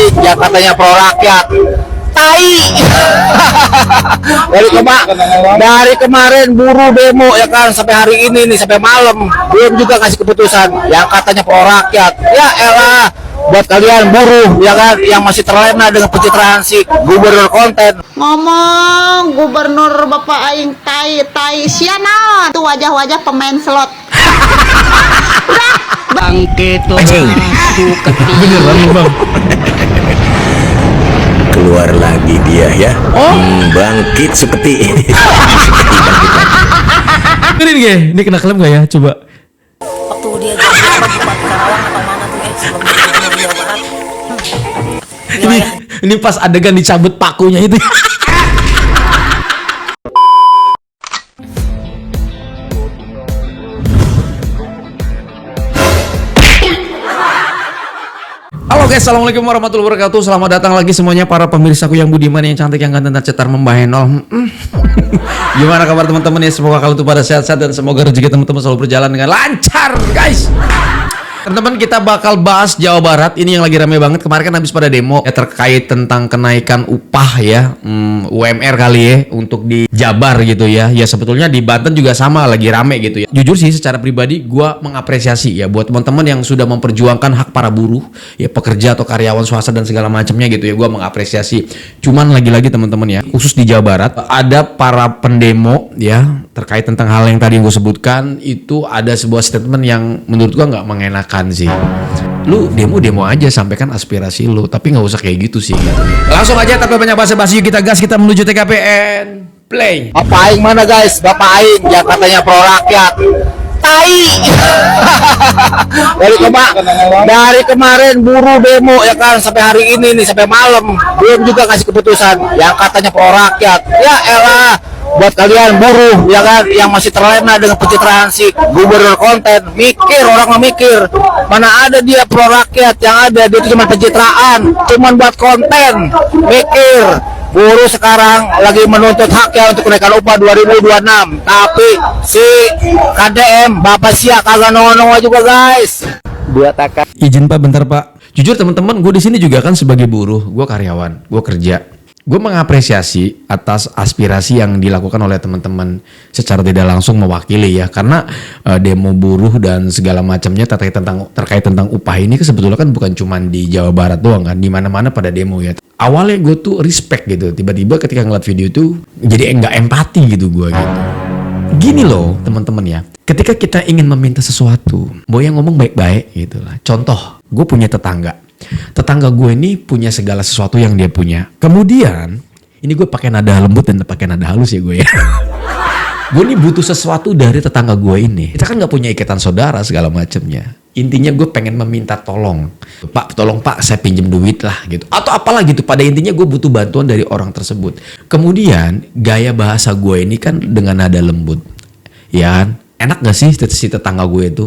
aing yang katanya pro rakyat. Tai. dari kemarin buruh demo ya kan, sampai hari ini nih, sampai malam belum juga kasih keputusan yang katanya pro rakyat. Ya elah, buat kalian buruh ya kan yang masih terlena dengan pencitraan si gubernur konten. Ngomong gubernur bapak aing tai siana tuh wajah-wajah pemain slot. Bangke tuh Beneran lu bang? Keluar lagi dia ya. Bangkit seperti Ini kena klaim gak ya? Coba. Waktu dia jadi buat Karawang atau mana tuh sebelum dia di Jawa Barat. Ini pas adegan dicabut pakunya itu. Halo guys, assalamualaikum warahmatullahi wabarakatuh. Selamat datang lagi semuanya para pemirsaku yang budiman, yang cantik, yang ganteng, cetar, membahenol. Gimana kabar teman-teman ya? Semoga kalian tuh pada sehat-sehat dan semoga rezeki teman-teman selalu berjalan dengan lancar, guys. Teman-teman, kita bakal bahas Jawa Barat. Ini yang lagi rame banget. Kemarin kan habis pada demo ya, terkait tentang kenaikan upah ya, UMR kali ya, untuk di Jabar gitu ya. Ya sebetulnya di Banten juga sama, lagi rame gitu ya. Jujur sih secara pribadi gua mengapresiasi ya buat teman-teman yang sudah memperjuangkan hak para buruh ya, pekerja atau karyawan swasta dan segala macamnya gitu ya. Gua mengapresiasi. Cuman lagi-lagi teman-teman ya, khusus di Jawa Barat ada para pendemo ya, terkait tentang hal yang tadi gue sebutkan. Itu ada sebuah statement yang menurut gua nggak mengenakan sih. Lu demo aja, sampaikan aspirasi lu, tapi nggak usah kayak gitu sih gitu. Langsung aja tanpa banyak basa-basi, kita gas, kita menuju TKPN play. Bapak aing mana guys? Bapak aing yang katanya pro rakyat. Tai. dari kemarin buruh demo ya kan, sampai hari ini nih, sampai malam belum juga kasih keputusan yang katanya pro rakyat. Ya elah, buat kalian buruh ya kan yang masih terlena dengan pencitraan si gubernur konten. Mikir, orang mah mikir. Mana ada dia pro rakyat, yang ada dia itu cuma pencitraan, cuma buat konten. Mikir, buruh sekarang lagi menuntut haknya untuk kenaikan upah 2026, tapi si KDM Bapak Sia kagak nongol-nongol juga guys. buat akar. Izin Pak, bentar Pak. Jujur teman-teman, gue di sini juga kan sebagai buruh, gue karyawan, gue kerja. Gue mengapresiasi atas aspirasi yang dilakukan oleh teman-teman secara tidak langsung mewakili ya, karena demo buruh dan segala macamnya terkait tentang upah ini sebetulnya kan bukan cuma di Jawa Barat doang kan, di mana-mana pada demo ya. Awalnya gue tuh respect gitu, tiba-tiba ketika ngeliat video itu jadi enggak empati gitu gue gitu. Gini loh teman-teman ya, ketika kita ingin meminta sesuatu, boy yang ngomong baik-baik gitu lah. Contoh, gue punya tetangga gue ini punya segala sesuatu yang dia punya. Kemudian, ini gue pakai nada lembut dan pakai nada halus ya gue ya. Gue ini butuh sesuatu dari tetangga gue ini. Kita kan nggak punya ikatan saudara segala macamnya. Intinya gue pengen meminta tolong. Pak, tolong Pak, saya pinjem duit lah gitu. Atau apalah gitu. Pada intinya gue butuh bantuan dari orang tersebut. Kemudian, gaya bahasa gue ini kan dengan nada lembut. Ya, enak gak sih si tetangga gue itu?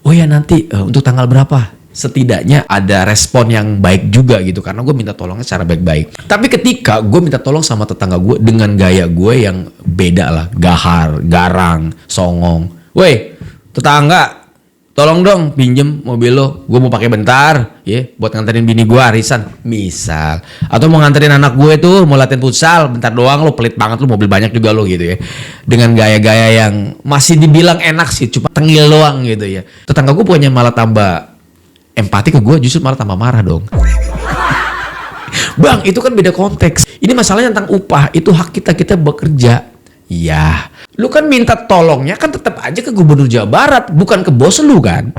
Oh ya nanti untuk tanggal berapa? Setidaknya ada respon yang baik juga gitu, karena gue minta tolongnya secara baik-baik. Tapi ketika gue minta tolong sama tetangga gue dengan gaya gue yang beda lah, gahar, garang, songong. Woi tetangga, tolong dong pinjem mobil lo, gue mau pakai bentar ya, buat nganterin bini gue arisan misal. Atau mau nganterin anak gue tuh mau latihan futsal, bentar doang, lo pelit banget, lo mobil banyak juga lo gitu ya. Dengan gaya-gaya yang masih dibilang enak sih, cuma tengil doang gitu ya. Tetangga gue punya malah tambah empati ke gue, justru malah tambah marah dong. Bang, itu kan beda konteks. Ini masalahnya tentang upah, itu hak kita bekerja. Iya, lu kan minta tolongnya kan tetap aja ke gubernur Jawa Barat, bukan ke bos lu kan?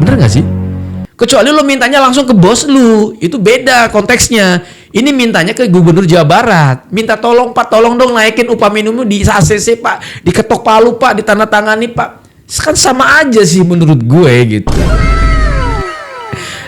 Bener gak sih? Kecuali lu mintanya langsung ke bos lu, itu beda konteksnya. Ini mintanya ke gubernur Jawa Barat, minta tolong Pak, tolong dong naikin upah minimum di ACC Pak, diketok palu Pak, ditandatangani Pak. Kan sama aja sih menurut gue gitu.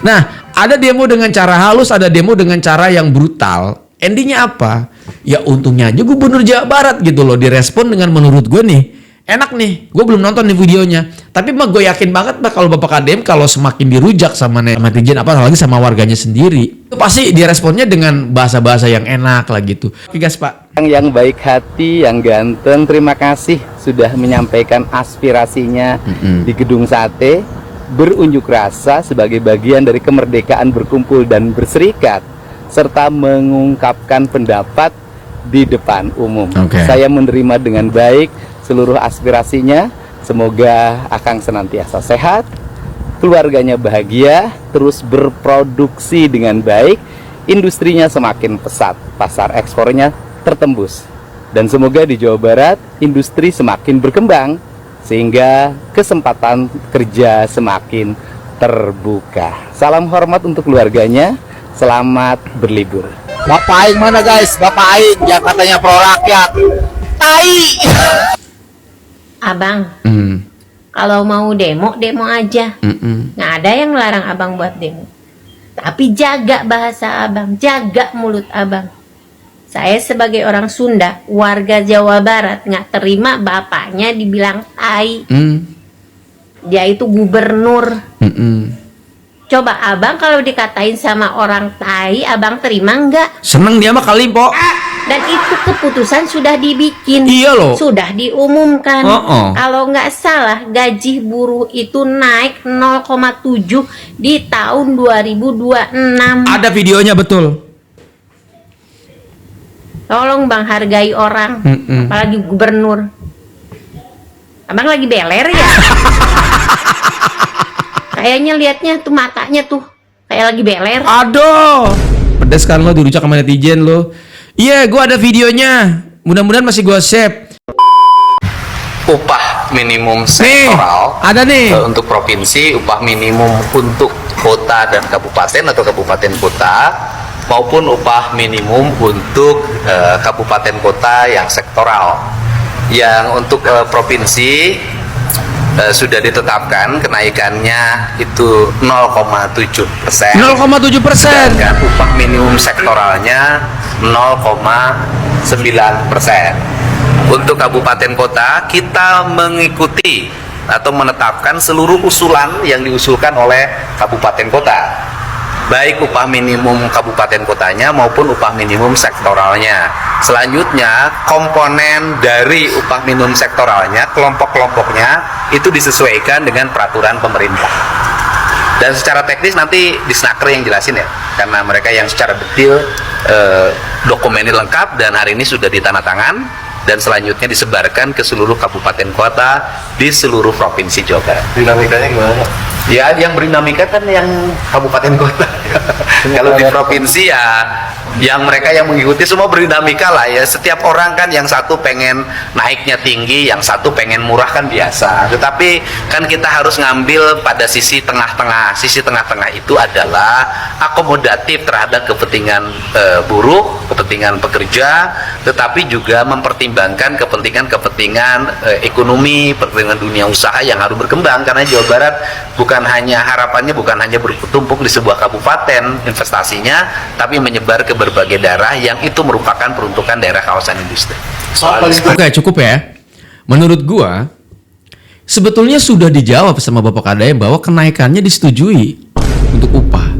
Nah, ada demo dengan cara halus, ada demo dengan cara yang brutal. Endingnya apa? Ya untungnya aja gubernur Jawa Barat gitu loh, direspon dengan menurut gue nih, enak nih. Gue belum nonton nih videonya, tapi mah gue yakin banget kalau Bapak KDM kalau semakin dirujak sama netizen, apalagi sama warganya sendiri, itu pasti diresponnya dengan bahasa-bahasa yang enak lah gitu. Oke guys Pak. Yang baik hati, yang ganteng, terima kasih sudah menyampaikan aspirasinya di Gedung Sate. berunjuk rasa sebagai bagian dari kemerdekaan berkumpul dan berserikat, serta mengungkapkan pendapat di depan umum. Saya menerima dengan baik seluruh aspirasinya. Semoga Akang senantiasa sehat, keluarganya bahagia, terus berproduksi dengan baik, industrinya semakin pesat, pasar ekspornya tertembus, dan semoga di Jawa Barat industri semakin berkembang sehingga kesempatan kerja semakin terbuka. Salam hormat untuk keluarganya, selamat berlibur. Bapak Aing mana guys? Bapak Aing yang katanya pro rakyat. Tai. Abang, kalau mau demo, demo aja. Nggak ada yang melarang abang buat demo. Tapi jaga bahasa abang, jaga mulut abang. Saya sebagai orang Sunda, warga Jawa Barat, nggak terima bapaknya dibilang tai. Dia itu gubernur. Coba abang kalau dikatain sama orang tai, abang terima nggak? Seneng dia mah kali, Po. Dan itu keputusan sudah dibikin. Iya loh. Sudah diumumkan. Kalau nggak salah gaji buruh itu naik 0,7 di tahun 2026. Ada videonya betul. Tolong bang hargai orang, apalagi gubernur. Abang lagi beler ya? Kayaknya liatnya tuh matanya tuh kayak lagi beler. Aduh, pedes kan lo dirujak sama netizen lo. Iya, gua ada videonya. Mudah-mudahan masih gua save. Upah minimum sektoral ada nih untuk provinsi, upah minimum untuk kota dan kabupaten atau kabupaten kota, maupun upah minimum untuk kabupaten kota yang sektoral. Yang untuk provinsi sudah ditetapkan kenaikannya itu 0,7%. 0,7%. Dan upah minimum sektoralnya 0,9%. Untuk kabupaten kota kita mengikuti atau menetapkan seluruh usulan yang diusulkan oleh kabupaten kota, baik upah minimum kabupaten kotanya maupun upah minimum sektoralnya. Selanjutnya komponen dari upah minimum sektoralnya, kelompok-kelompoknya itu disesuaikan dengan peraturan pemerintah. Dan secara teknis nanti di Snaker yang jelasin ya, karena mereka yang secara detail dokumennya lengkap dan hari ini sudah ditandatangan dan selanjutnya disebarkan ke seluruh kabupaten kota di seluruh provinsi Jawa Barat. Dinamikanya gimana? Ya, yang berdinamika kan yang kabupaten kota. Kalau di provinsi ya, yang mereka yang mengikuti semua berdinamika lah ya. Setiap orang kan yang satu pengen naiknya tinggi, yang satu pengen murah kan biasa. Tetapi kan kita harus ngambil pada sisi tengah-tengah. Sisi tengah-tengah itu adalah akomodatif terhadap kepentingan buruh, kepentingan pekerja, tetapi juga mempertimbangkan kepentingan-kepentingan ekonomi, kepentingan dunia usaha yang harus berkembang. Karena Jawa Barat harapannya bukan hanya bertumpuk di sebuah kabupaten investasinya, tapi menyebar ke berbagai daerah yang itu merupakan peruntukan daerah kawasan industri. Oke, cukup ya. Menurut gua sebetulnya sudah dijawab sama Bapak Kadayem bahwa kenaikannya disetujui untuk upah.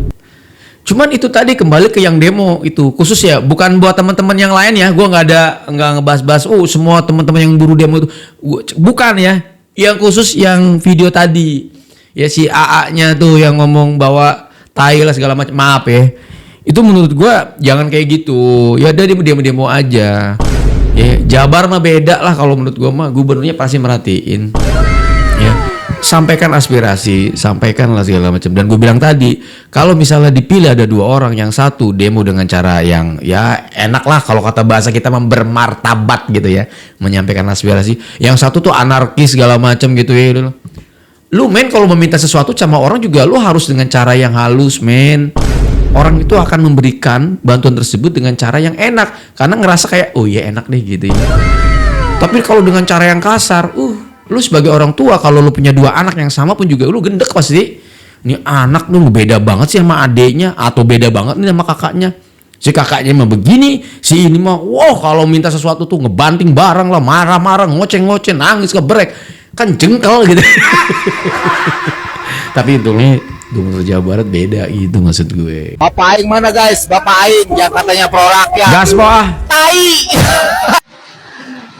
Cuman itu tadi kembali ke yang demo itu khusus ya, bukan buat teman-teman yang lain ya. Gua nggak ngebahas-bahas semua teman-teman yang buruh demo itu, bukan ya. Yang khusus yang video tadi ya, si AA-nya tuh yang ngomong bahwa tai lah segala macam. Maaf ya, itu menurut gua jangan kayak gitu ya. Dari demo-demo aja ya. Jabar mah beda lah, kalau menurut gua mah gubernurnya pasti merhatiin ya. Sampaikan aspirasi, sampaikan lah segala macam. Dan gue bilang tadi, kalau misalnya dipilih ada dua orang, yang satu demo dengan cara yang ya enak lah, kalau kata bahasa kita mah bermartabat gitu ya, menyampaikan aspirasi. Yang satu tuh anarkis segala macam gitu ya. Lu men kalau meminta sesuatu sama orang juga lu harus dengan cara yang halus men. Orang itu akan memberikan bantuan tersebut dengan cara yang enak, karena ngerasa kayak oh iya enak deh gitu ya. Tapi kalau dengan cara yang kasar, lu sebagai orang tua kalau lu punya dua anak yang sama pun juga lu gendek pasti. Ini anak lu beda banget sih sama adeknya, atau beda banget nih sama kakaknya. Si kakaknya mah begini, si ini mah wow kalau minta sesuatu tuh ngebanting barang lah, marah-marah, ngoceh-ngoceh, nangis, kebrek. Kan jengkel gitu. Tapi untungnya gubernur Jawa Barat beda gitu maksud gue. Bapak Aing mana guys? Bapak Aing yang katanya pro rakyat. Gas, Po. Tai.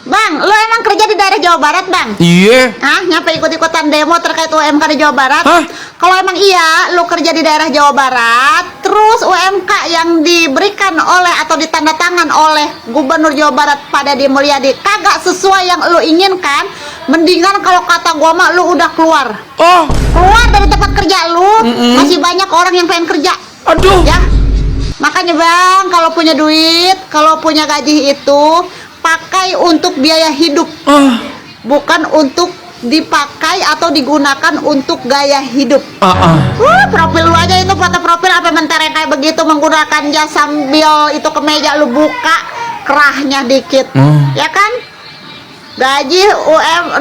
Bang, lo emang kerja di daerah Jawa Barat, Bang? Iya. Hah? Nyampe ikut-ikutan demo terkait UMK di Jawa Barat? Hah? Kalau emang iya, lo kerja di daerah Jawa Barat, terus UMK yang diberikan oleh atau ditandatangan oleh Gubernur Jawa Barat pada Deddy Mulyadi kagak sesuai yang lo inginkan, mendingan kalau kata gua mah lo udah keluar. Oh, Keluar dari tempat kerja lu, masih banyak orang yang pengen kerja. aduh. Ya, makanya Bang, kalau punya duit, kalau punya gaji itu pakai untuk biaya hidup, bukan untuk dipakai atau digunakan untuk gaya hidup. Profil lu aja itu foto profil apa mentereng kayak begitu menggunakan jas sambil itu kemeja lu buka kerahnya dikit, ya kan? Gaji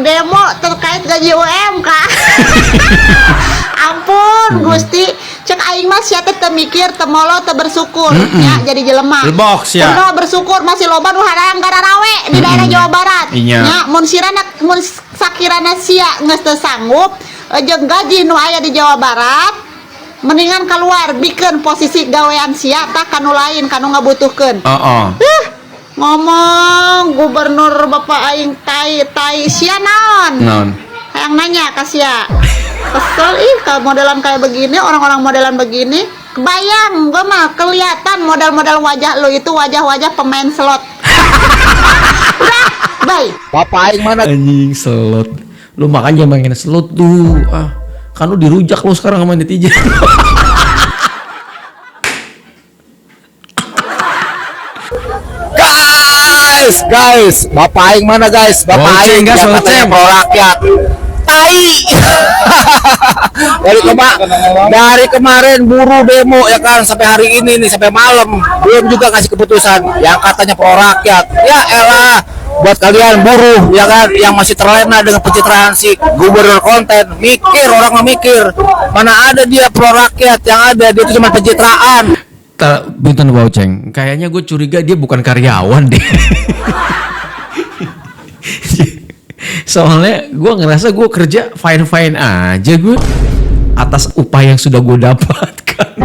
demo terkait gaji UMK. Ampun Gusti, cek aing mah sia teh teu mikir teu molo teu bersyukur ya jadi jelema. Box ya. Kudu bersyukur masih loba nu harang gararawe di daerah Jawa Barat. Iya. Nya mun sakirana sia geus teu sanggup jeung gaji nu aya di Jawa Barat mendingan keluar bikin posisi gawean sia tah kanu lain kanu ngabutuhkeun. Ngomong gubernur Bapak aing tai sia naon? Yang nanya kasia. Kesel kalau modelan kayak begini, orang-orang modelan begini. Kebayang gua mah kelihatan modal-modal wajah lo itu wajah-wajah pemain slot. Udah, bye. Bapak aing mana? Anjing slot. Lu makanya main slot tuh. Kan lu dirujak lu sekarang sama netizen. Guys, Bapak aing mana guys? Bapak aing gas, yang katanya pro rakyat. Tai. dari kemarin buruh demo ya kan sampai hari ini nih sampai malam belum juga ngasih keputusan yang katanya pro rakyat. Ya elah, buat kalian buruh ya kan yang masih terlena dengan pencitraan si gubernur konten, mikir orang mah mikir. Mana ada dia pro rakyat, yang ada dia itu cuma pencitraan. Bintan Bauceng, kayaknya gue curiga dia bukan karyawan deh. Soalnya gue ngerasa gue kerja fine-fine aja gue atas upah yang sudah gue dapatkan.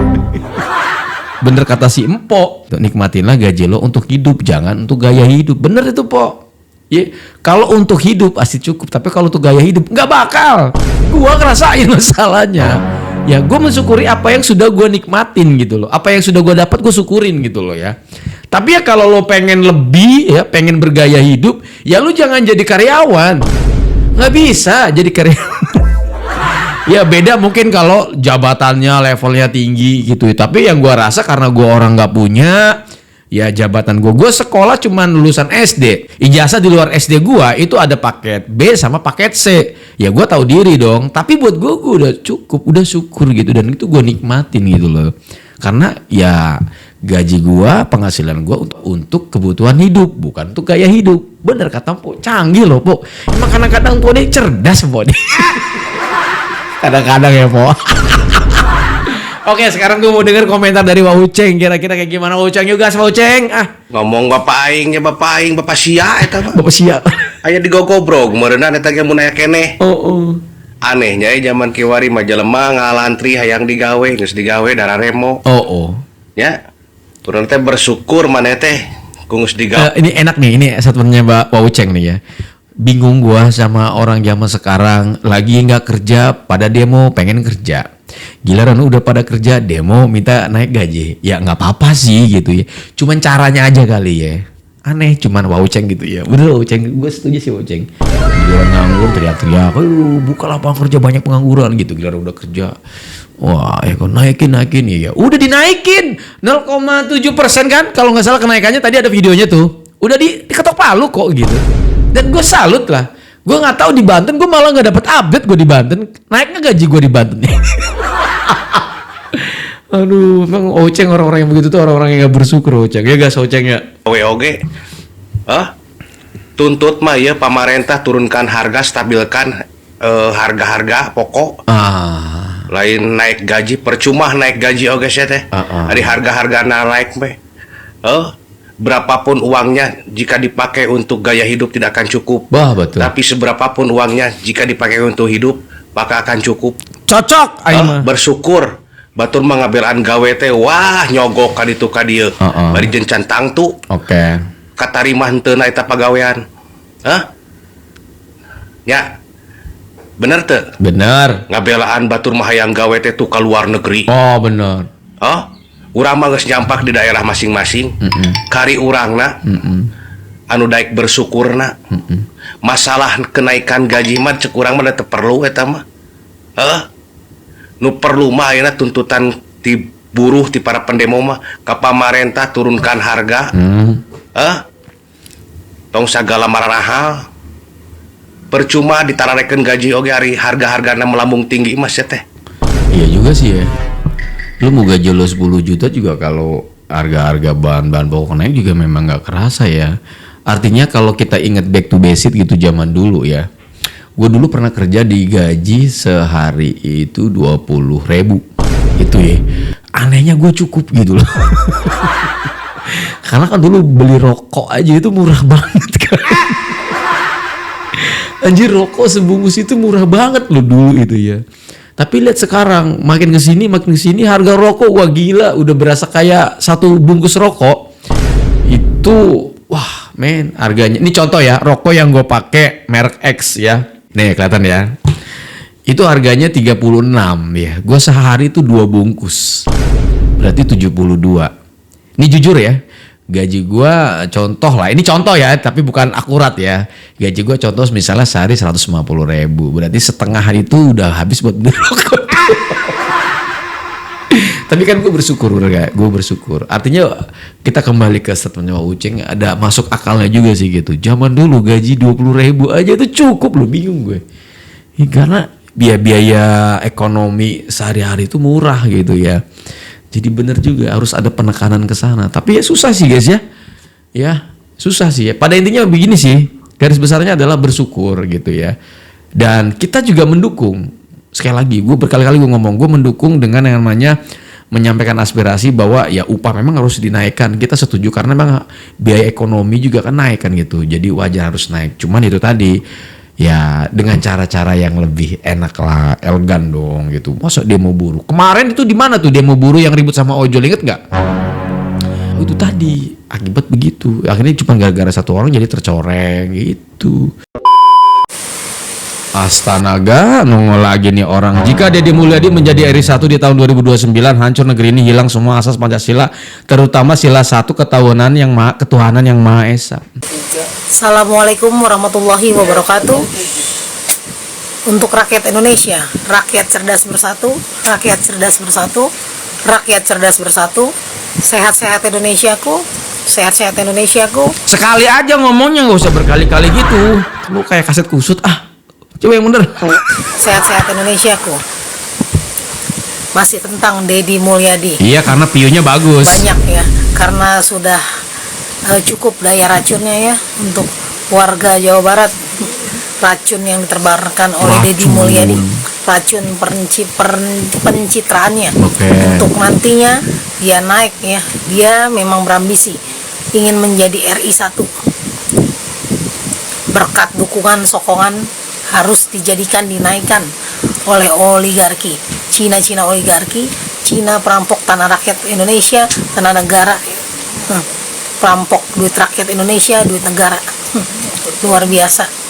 Bener kata si Empo, nikmatinlah gaji lo untuk hidup, jangan untuk gaya hidup. Bener itu Po. Ya, kalau untuk hidup pasti cukup, tapi kalau untuk gaya hidup nggak bakal. Gue ngerasain masalahnya. Ya gue mensyukuri apa yang sudah gue nikmatin gitu loh. Apa yang sudah gue dapat gue syukurin gitu loh ya. Tapi ya kalau lo pengen lebih ya, pengen bergaya hidup, ya lo jangan jadi karyawan. Nggak bisa jadi karyawan. Ya beda mungkin kalau jabatannya levelnya tinggi gitu. Tapi yang gue rasa karena gue orang nggak punya, ya jabatan gue sekolah cuman lulusan SD. Ijazah di luar SD gue itu ada paket B sama paket C. Ya gue tahu diri dong. Tapi buat gue udah cukup, udah syukur gitu, dan itu gue nikmatin gitu loh. Karena ya gaji gue, penghasilan gue untuk kebutuhan hidup, bukan untuk gaya hidup. Bener kata Po, canggih loh Po. Emang kadang-kadang Po ini cerdas Po nih. Kadang-kadang ya Po. Oke, sekarang gue mau denger komentar dari Wah Uceng. Kira-kira kayak gimana Wah Uceng? Yuk gas Wah Uceng. Ngomong bapak aing bapak sia eta mah. Bapak sia. Aya digogobrog meureunna eta ge mun aya keneh. Anehnya zaman kiwari mah jelema ngalantri hayang digawe, geus digawe dara remo. Ya. Urang teh bersyukur maneh teh ku geus digawe. Ini enak nih, ini statementnya Mbak Wah Uceng nih ya. Bingung gua sama orang zaman sekarang lagi nggak kerja pada demo pengen kerja. Giliran udah pada kerja demo minta naik gaji. Ya nggak apa-apa sih gitu ya. Cuman caranya aja kali ya. Aneh cuman Wah Uceng gitu ya. Bener Wah Uceng, gue setuju sih Wah Uceng. Giliran nganggur teriak-teriak, buka lapangan kerja banyak pengangguran gitu. Giliran udah kerja, wah ya kok naikin ya. Udah dinaikin 0,7% kan? Kalau nggak salah kenaikannya tadi ada videonya tuh. Udah diketok palu kok gitu. Dan gue salut lah. Gue nggak tahu di Banten, gue malah nggak dapet update gue di Banten. Naiknya gaji gue di Banten nih. Aduh, memang Oceng orang-orang yang begitu tuh orang-orang yang gak bersyukur Oceng. Ya gas Oceng ya. Oge. Tuntut mah ya pemerintah turunkan harga, stabilkan harga-harga pokok. Lain naik gaji, percuma naik gaji oge sih teh. Ari harga-harga naik meh. Berapapun uangnya jika dipakai untuk gaya hidup tidak akan cukup. Betul. Tapi seberapapun uangnya jika dipakai untuk hidup maka akan cukup. Cocok bersyukur. Batur mah ngabelaan gawe teh wah nyogok ka ditu ka dieu. Bari jencan tangtu. Oke. Katarima henteu na eta pagawean. Hah? Ya. Bener teu? Bener. Ngabelaan batur mah hayang gawe teh tuh ka luar negeri. Oh bener. Oh, urang mah geus nyampak di daerah masing-masing. Kari urangna anu daek bersyukurna. Masalah kenaikan gaji mah cek urang mah teu perlu eta mah. Nu perlu mah ayeuna tuntutan ti buruh ti para pendemo mah ka pamarentah turunkan harga. Tong sagala marahal. Percuma ditararekeun gaji oge hari harga-hargana melambung tinggi mas ya teh. Iya juga sih ya. Lu mau gaji lo 10 juta juga kalau harga-harga bahan-bahan pokok naik juga memang nggak kerasa ya. Artinya kalau kita ingat back to basic gitu zaman dulu ya. Gue dulu pernah kerja di gaji sehari itu 20.000. Itu ya. Anehnya gue cukup gitu loh. Karena kan dulu beli rokok aja itu murah banget kan. Anjir, rokok sebungkus itu murah banget loh dulu itu ya. Tapi lihat sekarang makin kesini harga rokok wah gila, udah berasa kayak satu bungkus rokok itu wah men harganya. Ini contoh ya, rokok yang gue pakai merek X ya. Nih kelihatan ya. Itu harganya 36 ya. Gue sehari itu 2 bungkus. Berarti 72. Ini jujur ya. Gaji gue contoh lah, ini contoh ya, tapi bukan akurat ya. Gaji gue contoh misalnya sehari 150.000, berarti setengah hari itu udah habis buat beli rokok. Tapi kan gue bersyukur, gue bersyukur. Artinya kita kembali ke statementnya Uceng, ada masuk akalnya juga sih gitu. Zaman dulu gaji 20.000 aja itu cukup loh, bingung gue. Ya, karena biaya ekonomi sehari-hari itu murah gitu ya. Jadi bener juga harus ada penekanan ke sana. Tapi ya susah sih guys ya. Ya, susah sih ya. Pada intinya begini sih, garis besarnya adalah bersyukur gitu ya. Dan kita juga mendukung. Sekali lagi, gue berkali-kali gue ngomong, gue mendukung dengan yang namanya menyampaikan aspirasi bahwa ya upah memang harus dinaikkan. Kita setuju karena memang biaya ekonomi juga kan naik kan gitu. Jadi wajar harus naik. Cuman itu tadi ya dengan cara-cara yang lebih enak lah, elegan dong gitu. Masa demo buruh? Kemarin itu di mana tuh demo buruh yang ribut sama ojol, inget nggak? Itu tadi akibat begitu. Akhirnya cuma gara-gara satu orang jadi tercoreng gitu. Astanaga, nongol lagi nih orang. Jika Deddy Mulyadi menjadi RI 1 di tahun 2029, hancur negeri ini, hilang semua asas Pancasila, terutama sila 1 ketuhanan yang Maha Esa. Assalamualaikum warahmatullahi wabarakatuh. Untuk rakyat Indonesia, rakyat cerdas bersatu, rakyat cerdas bersatu, rakyat cerdas bersatu. Sehat-sehat Indonesiaku, sehat-sehat Indonesiaku. Sekali aja ngomongnya, nggak usah berkali-kali gitu. Lu kayak kaset kusut coba yang bener. Sehat-sehat Indonesiaku. Masih tentang Deddy Mulyadi. Iya, karena pionya bagus. Banyak ya, karena sudah cukup daya racunnya ya untuk warga Jawa Barat. Racun yang diterbarkan oleh Deddy Mulyadi, racun pencitraannya. Untuk nantinya dia naik ya, dia memang berambisi ingin menjadi RI 1. Berkat dukungan sokongan harus dinaikkan oleh oligarki Cina oligarki Cina, perampok tanah rakyat Indonesia, tanah negara, perampok duit rakyat Indonesia, duit negara. Luar biasa.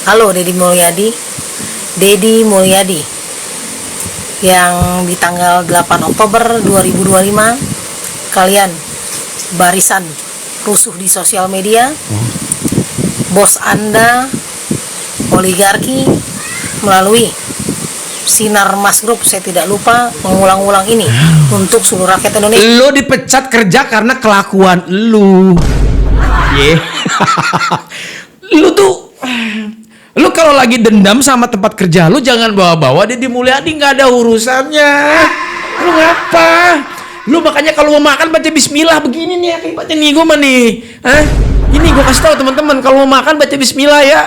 Halo Deddy Mulyadi yang di tanggal 8 Oktober 2025 kalian barisan rusuh di sosial media. Bos Anda oligarki melalui Sinar Mas Group, saya tidak lupa mengulang-ulang ini untuk seluruh rakyat Indonesia. Lu dipecat kerja karena kelakuan lu. Lu kalau lagi dendam sama tempat kerja lu jangan bawa-bawa Deddy Mulyadi, nggak ada urusannya. Lu ngapa? Lu makanya kalau mau makan baca bismillah begini nih akibatnya nih gue mah nih. Ini gue kasih tahu teman-teman, kalau mau makan baca bismillah ya.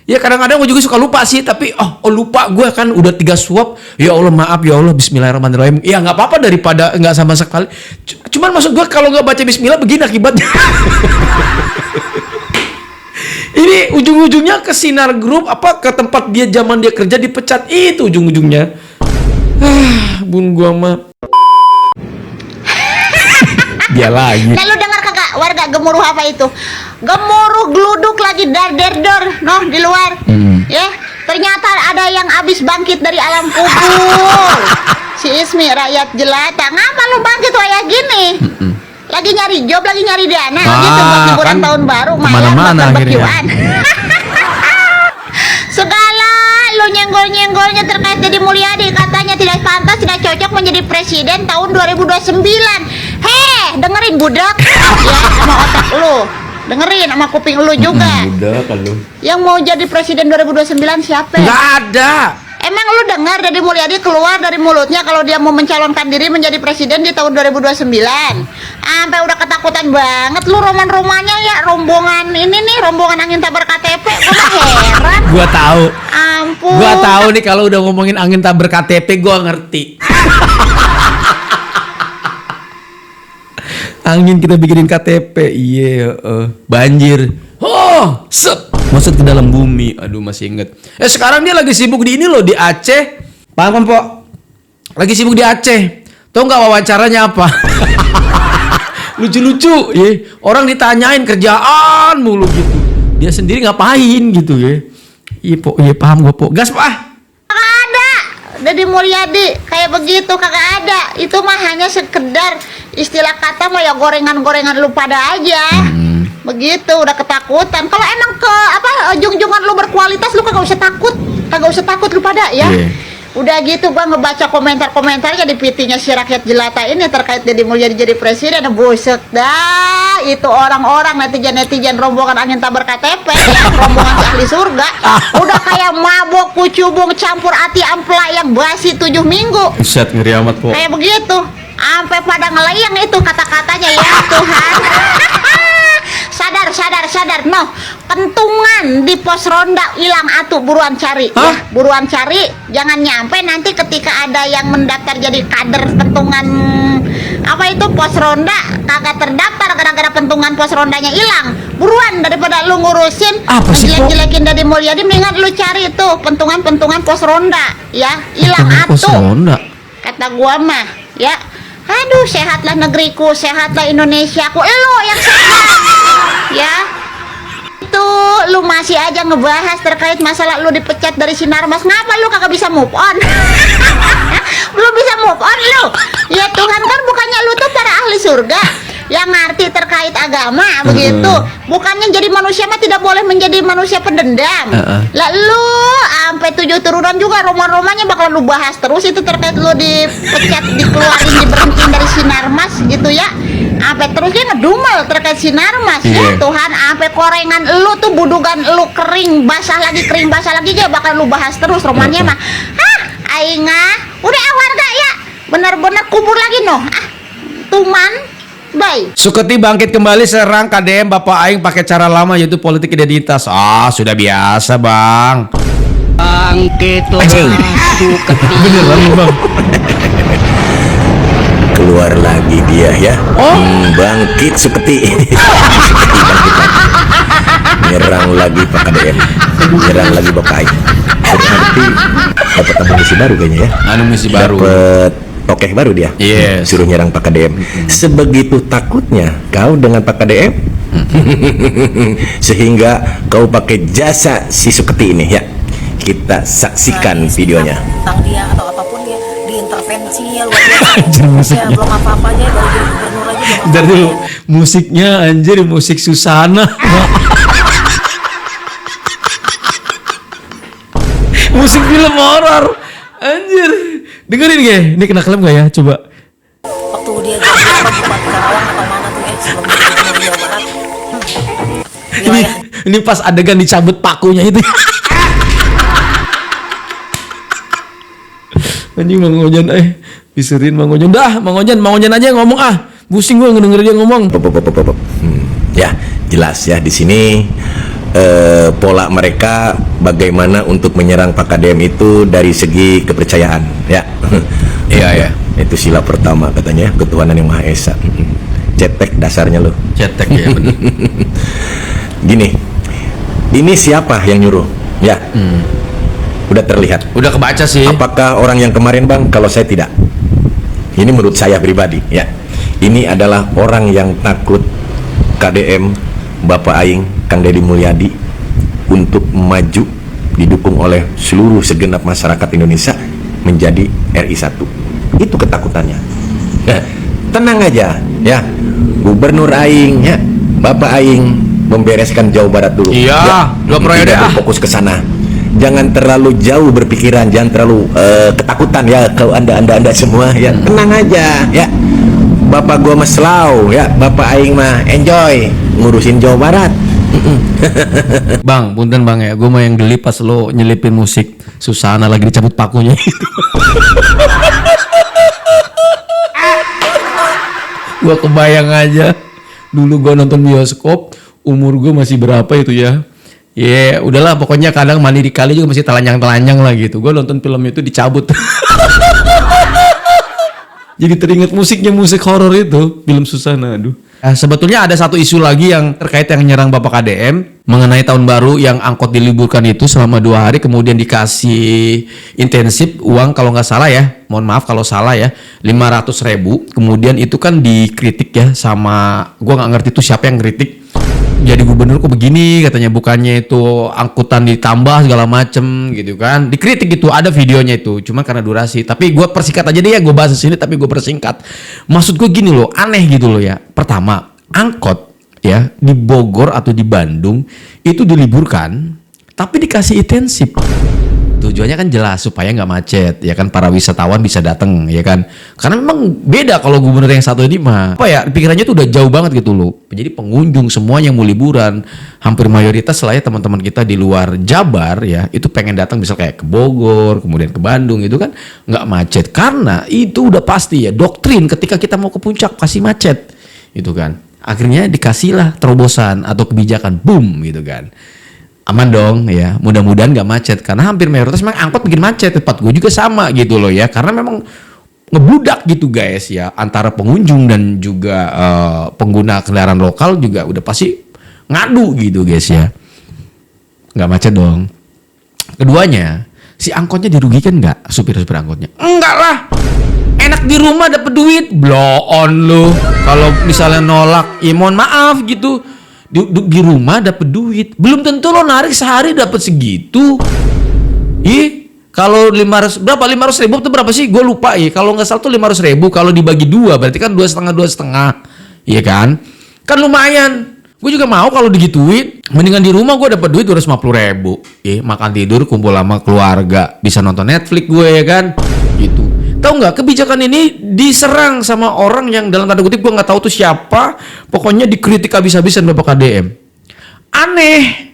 Ya kadang-kadang gue juga suka lupa sih, tapi lupa gue kan udah 3 suap. Ya Allah maaf ya Allah, bismillahirrahmanirrahim. Ya nggak apa-apa daripada nggak sama sekali. Cuman maksud gue kalau nggak baca bismillah begini akibatnya. Ini ujung-ujungnya ke Sinar Group ke tempat dia zaman dia kerja dipecat, itu ujung-ujungnya. Bun gua mah. Dia lagi. Lalu dengar kagak warga gemuruh apa itu? Gemuruh geluduk lagi dar noh di luar. Ya, ternyata ada yang habis bangkit dari alam kubur. Si Ismi rakyat jelata. Ngapa lu bangkit kayak gini? Lagi nyari job, lagi nyari dana gitu buat liburan kan tahun baru, kemana-mana akhirnya. Segala lu nyenggol-nyenggolnya terkait Deddy Mulyadi, katanya tidak pantas, tidak cocok menjadi presiden tahun 2029. Dengerin budak ya, sama otak lu, dengerin sama kuping lu juga. Udah kalau Yang mau jadi presiden 2029 siapa? nggak ada. Emang lu dengar Deddy Mulyadi keluar dari mulutnya kalau dia mau mencalonkan diri menjadi presiden di tahun 2029? Sampai udah ketakutan banget lu roman-romannya ya, rombongan ini nih, rombongan angin tabrak KTP. Gua heran. Gua tahu. Ampun. Gua tahu nih kalau udah ngomongin angin tabrak KTP gua ngerti. Angin kita bikinin KTP, iya, banjir. Oh, sep, masuk ke dalam bumi. Aduh, masih inget. Sekarang dia lagi sibuk di ini loh, di Aceh. Paham, Pok? Lagi sibuk di Aceh. Tahu nggak wawancaranya apa? Lucu-lucu, ya. Orang ditanyain kerjaan mulu gitu. Dia sendiri ngapain gitu ya. Iya, Pok, iya paham gua, Pok. Gas, Pak. Deddy Mulyadi kayak begitu kagak ada. Itu mah hanya sekedar istilah kata mah ya, gorengan-gorengan lu pada aja. Begitu udah ketakutan. Kalau emang ke apa jungjungan lu berkualitas, lu kagak usah takut lu pada ya. Udah gitu gua ngebaca komentar-komentarnya di PT-nya si rakyat jelata ini terkait Deddy Mulyadi jadi presiden. Buset dah, itu orang-orang netizen rombongan angin tabrak KTP ya, rombongan si ahli surga. Udah kayak mabok kucubung campur ati ampla yang basi 7 minggu. Buset, ngeri amat, Pok. Kayak begitu. Sampai pada ngelayang itu kata-katanya, ya Tuhan. sadar noh, pentungan di pos ronda hilang atuh, buruan cari ya, buruan cari, jangan nyampe nanti ketika ada yang mendaftar jadi kader pentungan apa itu pos ronda kagak terdaftar gara-gara pentungan pos rondanya hilang. Buruan, daripada lu ngurusin jelek-jelekin Deddy Mulyadi, mendingan lu cari tuh pentungan pos ronda ya, hilang atuh. Kata gua mah ya, aduh, sehatlah negeriku, sehatlah Indonesiaku, lo yang sehat ya. Itu lu masih aja ngebahas terkait masalah lu dipecat dari Sinarmas. Ngapa lu kagak bisa move on? Belum bisa move on lu. Ya Tuhan, kan bukannya lu tuh para ahli surga yang ngerti terkait agama begitu. Bukannya jadi manusia mah tidak boleh menjadi manusia pendendam. Lah lu sampai 7 turunan juga roman-romannya bakal lu bahas terus itu terkait lu dipecat, dikeluarin, diberhentiin dari Sinarmas gitu ya. Sampai terusnya ngedumel terkait Sinarmas ya Tuhan, sampai korengan lu tuh budugan lu kering basah lagi aja bakal lu bahas terus romannya mah. Aingah udah warga ya benar-benar kubur lagi noh. Tuman bye. Suketi bangkit kembali serang KDM Bapak Aing pakai cara lama yaitu politik identitas. Sudah biasa, Bang. Bangkit Suketi. Beneran, Bang. Keluar lagi dia ya. Bangkit Suketi. Nyerang lagi Pak KDM, nyerang lagi Bapak Aing. Berarti dapat amunisi baru kayaknya ya. Amunisi baru. Dapat Oke baru dia. Suruh nyerang Pak KDM. Sebegitu takutnya kau dengan Pak KDM. Sehingga kau pakai jasa si Suketi ini ya. Kita saksikan videonya. Tentang dia atau apapun dia diintervensinya luar biasa. Belum apa-apanya baru jadi gubernur aja. Bentar dulu, musiknya anjir, musik Susana. Musik film horor. Anjir. Dengerin gak? Ini kena klaim gak ya? Coba. Waktu dia jadi Bupati Karawang atau mana tuh ya, sebelum dia gubernur Jawa Barat. Ini pas adegan dicabut pakunya itu. Anjing Mang Ojan, disuruhin Mang Ojan. Dah, Mang Ojan aja yang ngomong Pusing gua ngedenger dia ngomong. Ya, jelas ya di sini pola mereka bagaimana untuk menyerang Pak KDM itu dari segi kepercayaan ya. Iya. Itu sila pertama katanya, ketuhanan yang Maha Esa. Cetek dasarnya lo. Cetek ya benar. Gini. Ini siapa yang nyuruh? Ya. Udah terlihat. Udah kebaca sih. Apakah orang yang kemarin, Bang? Kalau saya tidak. Ini menurut saya pribadi ya. Ini adalah orang yang takut KDM Bapak Aing Kang Deddy Mulyadi untuk maju didukung oleh seluruh segenap masyarakat Indonesia menjadi RI 1. Itu ketakutannya. Nah, tenang aja ya, Gubernur Aing ya, Bapak Aing membereskan Jawa Barat dulu. Iya, ya, 2 periode fokus ke sana. Jangan terlalu jauh berpikiran, jangan terlalu ketakutan ya kalau anda semua ya, tenang aja ya. Bapak gua mah slow ya, Bapak Aing mah enjoy ngurusin Jawa Barat. Bang, punten bang ya, gue mah yang geli pas lo nyelipin musik Susana lagi dicabut pakunya itu. Gue kebayang aja, dulu gue nonton bioskop, umur gue masih berapa itu ya? Ya udahlah, pokoknya kadang mandi di kali juga masih telanjang-telanjang lah gitu. Gue nonton film itu dicabut. Jadi teringat musiknya, musik horor itu, film Susana. Aduh. Sebetulnya ada satu isu lagi yang terkait yang nyerang Bapak KDM mengenai tahun baru yang angkot diliburkan itu selama 2 hari, kemudian dikasih intensif uang kalau nggak salah ya, mohon maaf kalau salah ya, 500.000. Kemudian itu kan dikritik ya sama, gua nggak ngerti itu siapa yang kritik. Jadi gubernur kok begini katanya, bukannya itu angkutan ditambah segala macem gitu kan, dikritik gitu, ada videonya itu, cuma karena durasi. Tapi gue persingkat aja deh ya, gue bahas di sini tapi gue persingkat. Maksud gue gini loh, aneh gitu loh ya. Pertama, angkot ya di Bogor atau di Bandung itu diliburkan tapi dikasih intensif. Tujuannya kan jelas supaya nggak macet ya kan, para wisatawan bisa datang ya kan, karena memang beda kalau gubernur yang satu ini mah apa ya, pikirannya tuh udah jauh banget gitu loh. Jadi pengunjung semua yang mau liburan, hampir mayoritas lah ya teman-teman kita di luar Jabar ya, itu pengen datang misal kayak ke Bogor kemudian ke Bandung, itu kan nggak macet karena itu udah pasti ya doktrin ketika kita mau ke puncak pasti macet itu kan. Akhirnya dikasihlah terobosan atau kebijakan, boom gitu kan. Aman dong ya, mudah-mudahan nggak macet karena hampir mayoritas memang angkot bikin macet. Tempat gue juga sama gitu loh ya, karena memang ngebludak gitu guys ya, antara pengunjung dan juga pengguna kendaraan lokal juga udah pasti ngadu gitu guys ya, nggak macet dong. Keduanya, si angkotnya dirugikan nggak, supir-supir angkotnya? Enggak lah, enak di rumah dapet duit, blow on lo. Kalau misalnya nolak, ya mohon maaf gitu. Di rumah dapat duit, belum tentu lo narik sehari dapat segitu. Kalau 500 berapa, 500.000 itu berapa sih? Gue lupa ya. Kalau nggak salah tuh 500.000. Kalau dibagi 2 berarti kan 2,5, iya kan? Kan lumayan. Gue juga mau kalau digituin. Mendingan di rumah gue dapat duit 250.000. Makan tidur, kumpul sama keluarga, bisa nonton Netflix gue ya kan? Gitu. Tahu nggak, kebijakan ini diserang sama orang yang dalam tanda kutip gue nggak tahu tuh siapa, pokoknya dikritik habis-habisan Bapak KDM. Aneh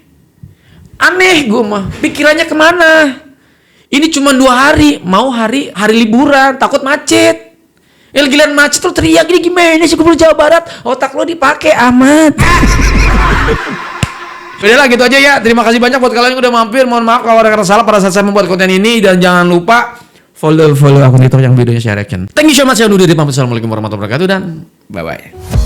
gue mah, pikirannya kemana? Ini cuma 2 hari, mau hari liburan, takut macet. Giliran macet tuh teriak, ini gimana sih gubernur Jawa Barat? Otak lo dipakai amat. Udahlah gitu aja ya. Terima kasih banyak buat kalian yang udah mampir. Mohon maaf kalau ada kata salah pada saat saya membuat konten ini, dan jangan lupa follow akun TikTok yang videonya saya reaction. Thank you so much. Saya Nudi, Assalamualaikum warahmatullahi wabarakatuh dan bye bye.